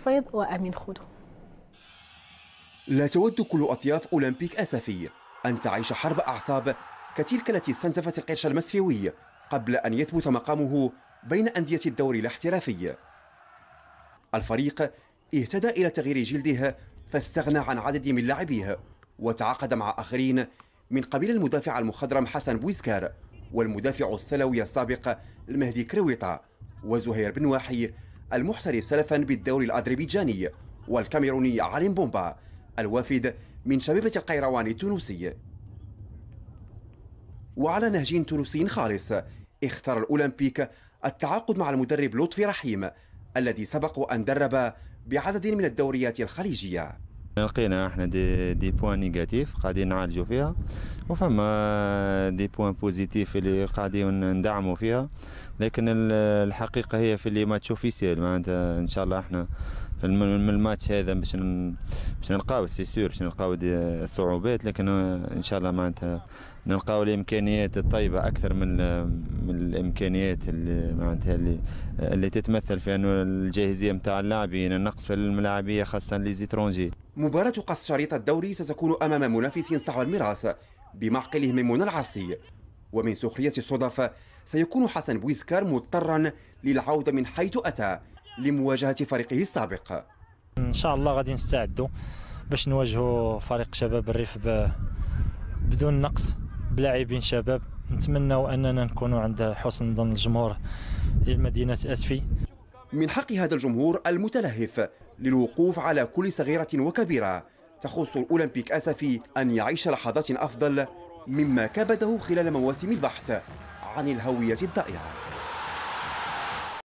حفيظ وأمين خودو. لا تود كل أطياف أولمبيك أسفي أن تعيش حرب أعصاب كتلك التي استنزفت القرش المسفيوي قبل أن يثبت مقامه بين أندية الدوري الاحترافي. الفريق اهتدى إلى تغيير جلده فاستغنى عن عدد من لاعبيه وتعاقد مع آخرين من قبيل المدافع المخضرم حسن بويسكار والمدافع السلوي السابق المهدي كرويطة وزهير بن واحي المحترف سلفا بالدوري الأذربيجاني والكاميروني علي بومبا الوافد من شبيبة القيروان التونسي. وعلى نهج تونسي خالص اختار الأولمبيك التعاقد مع المدرب لطفي رحيم الذي سبق وأن درب بعدد من الدوريات الخليجية. لقينا احنا دي بوان نيجاتيف قاعدين نعالجوا فيها وفما دي بوان بوزيتيف اللي قاعدين ندعموا فيها، لكن الحقيقه هي في اللي ماتش اوفيسيال معناتها ان شاء الله احنا من الماتش هذا باش نلقاو سي سور باش نلقاو الصعوبات، لكن ان شاء الله معناتها نلقاو الامكانيات الطيبه اكثر من الامكانيات اللي معناتها اللي تتمثل في انه الجاهزيه نتاع اللاعبين، النقص في الملاعبيه خاصه لي زيترونجي. مباراة قص شريط الدوري ستكون امام منافس صعب المراس بمعقله من منى العرسي، ومن سخرية الصدف سيكون حسن بويسكار مضطرا للعودة من حيث أتى لمواجهة فريقه السابق. إن شاء الله غادي نستعدوا باش نواجهوا فريق شباب الريف بدون نقص بلاعبين شباب. نتمنوا أننا نكونوا عند حسن ظن الجمهور لمدينة أسفي. من حق هذا الجمهور المتلهف للوقوف على كل صغيرة وكبيرة تخص الأولمبيك أسفي أن يعيش لحظات أفضل مما كبده خلال مواسم البحث عن الهوية الضائعة.